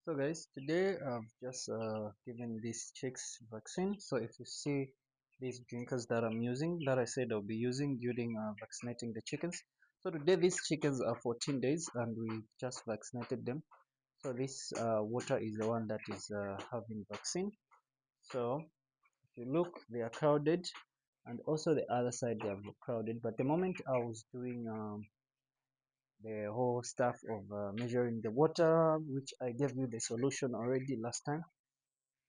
So guys, today I've just given these chicks vaccine. So if you see these drinkers that I'm using, that I said I'll be using during vaccinating the chickens. So today these chickens are 14 days and we just vaccinated them. So this water is the one that is having vaccine. So if you look, they are crowded, and also the other side they are crowded. But the moment I was doing the whole stuff of measuring the water, which I gave you the solution already last time,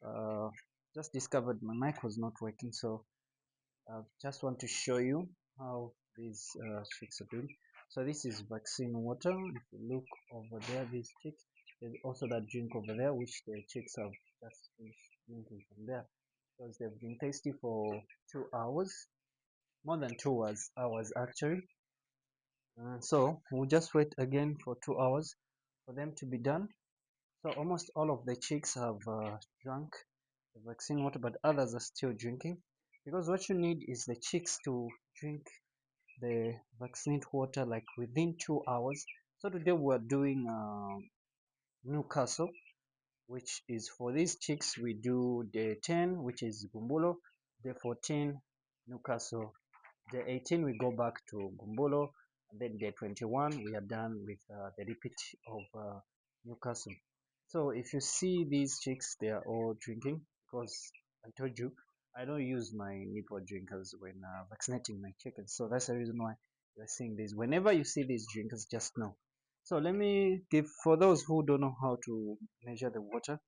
uh, just discovered my mic was not working, so I just want to show you how these chicks are doing. So this is vaccine water. If you look over there, these chicks, there's also that drink over there which the chicks have just finished drinking from there, because they've been tasty for 2 hours, more than 2 hours actually. So we'll just wait again for 2 hours for them to be done. So almost all of the chicks have drunk the vaccine water, but others are still drinking, because what you need is the chicks to drink the vaccine water like within 2 hours. So today we're doing Newcastle, which is for these chicks. We do day 10, which is Gumbulo, day 14, Newcastle, day 18, we go back to Gumbulo, and then day 21, we are done with the repeat of Newcastle. So if you see these chicks, they are all drinking, because I told you I don't use my nipple drinkers when vaccinating my chickens. So that's the reason why you're seeing this. Whenever you see these drinkers, just know. So let me give, for those who don't know how to measure the water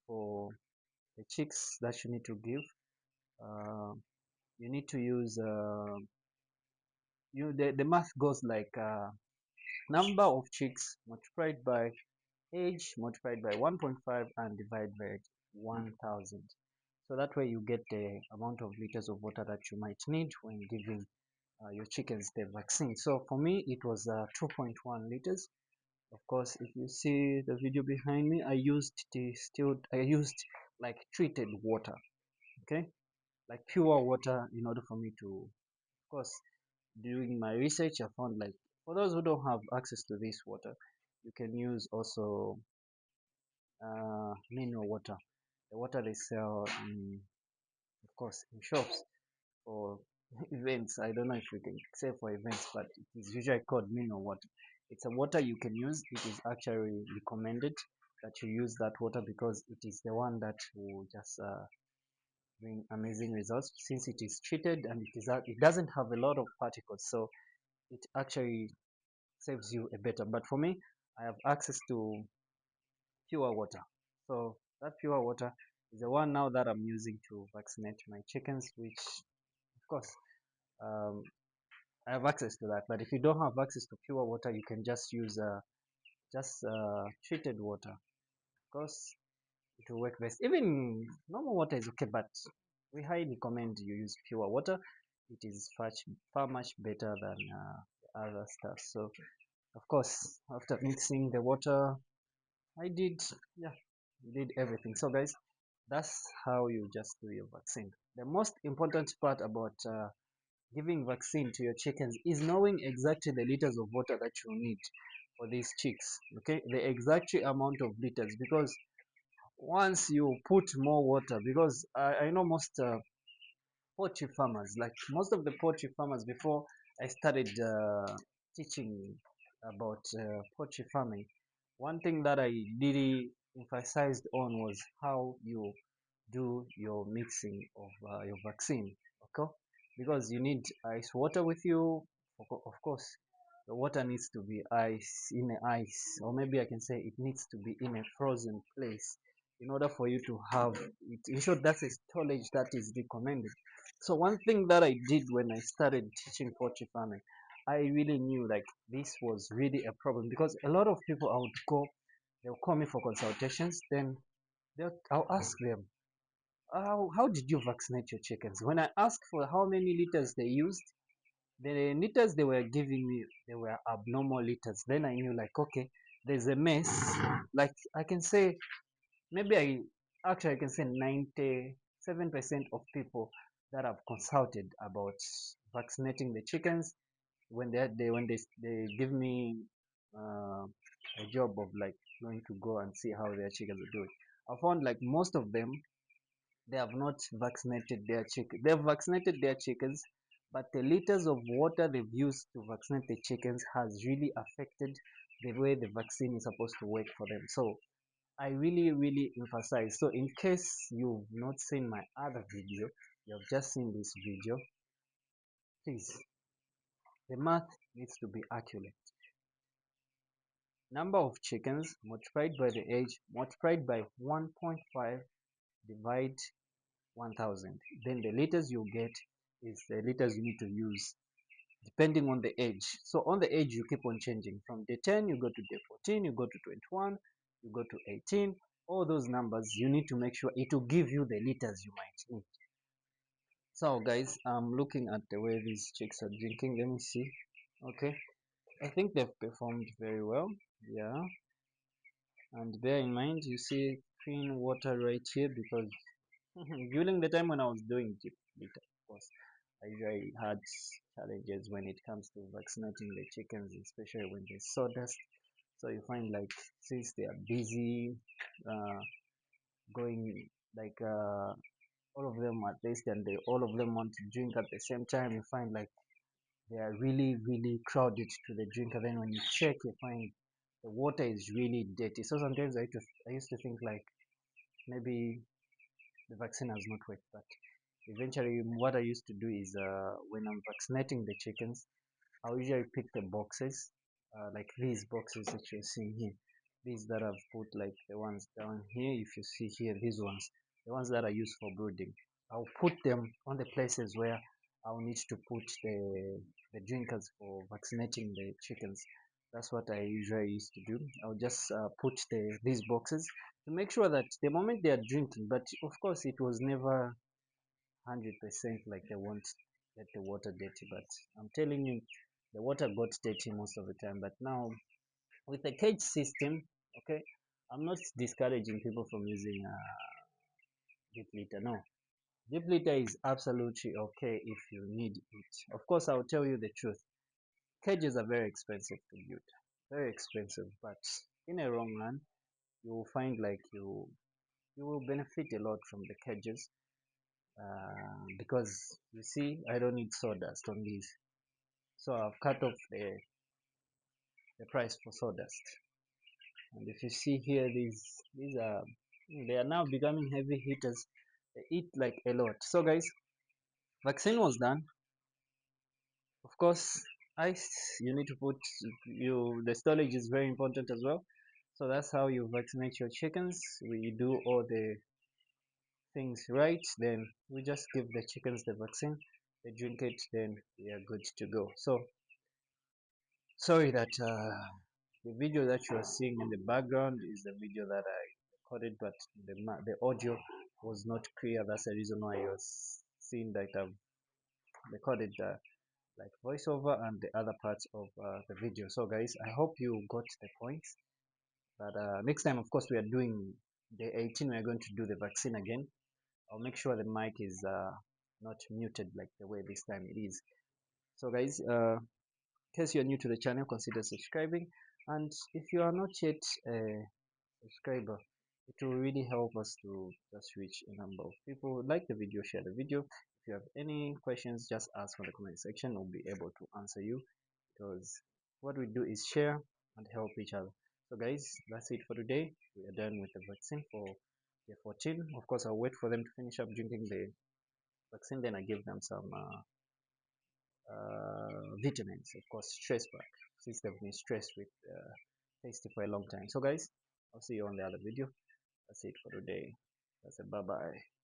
for the chicks that you need to give, uh, you need to use the math goes like number of chicks multiplied by age multiplied by 1.5 and divided by 1000. So that way you get the amount of liters of water that you might need when giving your chickens the vaccine. So for me it was 2.1 liters. Of course, if you see the video behind me, I used like treated water, okay, like pure water, in order for me to, of course, during my research, I found like for those who don't have access to this water, you can use also mineral water, the water they sell in, of course, in shops for events. I don't know if you can say for events, but it is usually called mineral water. It's a water you can use. It is actually recommended that you use that water, because it is the one that will just bring amazing results, since it is treated and it doesn't have a lot of particles. So it actually saves you a better. But for me, I have access to pure water. So that pure water is the one now that I'm using to vaccinate my chickens, which of course um, I have access to that. But if you don't have access to pure water, you can just use treated water. Of course, it will work best. Even normal water is okay, but we highly recommend you use pure water. It is far much better than other stuff. So of course, after mixing the water, I did, yeah, did everything. So guys, that's how you just do your vaccine. The most important part about giving vaccine to your chickens is knowing exactly the liters of water that you need for these chicks. Okay, the exact amount of liters, because once you put more water, because I know most poultry farmers, like most of the poultry farmers, before I started teaching about poultry farming, one thing that I really emphasized on was how you do your mixing of your vaccine, okay, because you need ice water with you. Of course, the water needs to be ice, or maybe I can say it needs to be in a frozen place in order for you to have it. In short, that's a storage that is recommended. So one thing that I did when I started teaching poultry farming, I really knew like this was really a problem, because a lot of people, they'll call me for consultations, then I'll ask them, how did you vaccinate your chickens? When I asked for how many liters they used, the liters they were giving me, they were abnormal liters. Then I knew like, okay, there's a mess. Like I can say, maybe I can say 97% of people that I've consulted about vaccinating the chickens, when they give me uh, a job of like going to go and see how their chickens are doing. I found like most of them, they have not vaccinated their chicken. They've vaccinated their chickens, but the liters of water they've used to vaccinate the chickens has really affected the way the vaccine is supposed to work for them. So I really, really emphasize. So in case you've not seen my other video, you have just seen this video, please, the math needs to be accurate. Number of chickens multiplied by the age multiplied by 1.5 divide 1000. Then the liters you get is the liters you need to use depending on the age. So on the age you keep on changing. From day 10 you go to day 14, you go to 21, you go to 18. All those numbers you need to make sure it will give you the liters you might need. So guys, I'm looking at the way these chicks are drinking. Let me see. Okay, I think they've performed very well. Yeah, and bear in mind you see clean water right here because during the time when I was doing deep litter, of course, I had challenges when it comes to vaccinating the chickens, especially when there's sawdust. So you find like since they are busy, uh, going like all of them at least, and they all of them want to drink at the same time. You find like they are really really crowded to the drink, and then when you check, you find the water is really dirty. So sometimes I used to think like maybe the vaccine has not worked, but eventually what I used to do is when I'm vaccinating the chickens, I usually pick the boxes, like these boxes that you're seeing here, these that I've put like the ones down here. If you see here, these ones, the ones that are used for brooding, I'll put them on the places where I'll need to put the drinkers for vaccinating the chickens. That's what I usually used to do. I'll just put these boxes to make sure that the moment they are drinking, but of course it was never 100% like they won't get the water dirty, but I'm telling you the water got dirty most of the time. But now with the cage system, okay, I'm not discouraging people from using deep litter. No, deep litter is absolutely okay if you need it. Of course, I'll tell you the truth, cages are very expensive to build, very expensive, but in a long run you will find like you will benefit a lot from the cages, because you see I don't need sawdust on these, so I've cut off the price for sawdust. And if you see here, these are, they are now becoming heavy hitters. They eat like a lot. So guys, vaccine was done. Of course, ice, you need to put, the storage is very important as well. So that's how you vaccinate your chickens. We do all the things right, then we just give the chickens the vaccine, they drink it, then we are good to go. So sorry that the video that you are seeing in the background is the video that I recorded, but the audio was not clear. That's the reason why you was seeing that I've recorded like voiceover and the other parts of the video. So guys, I hope you got the points. But next time, of course, we are doing day 18. We are going to do the vaccine again. I'll make sure the mic is not muted like the way this time it is. So guys, in case you're new to the channel, consider subscribing, and if you are not yet a subscriber, it will really help us to just reach a number of people. Like the video, share the video. If you have any questions, just ask in the comment section. We'll be able to answer you, because what we do is share and help each other. So guys, that's it for today. We are done with the vaccine for day 14. Of course, I'll wait for them to finish up drinking the vaccine, then I give them some vitamins, of course, stress back, since they've been stressed with tasty for a long time. So guys, I'll see you on the other video. That's it for today. That's it. Bye bye.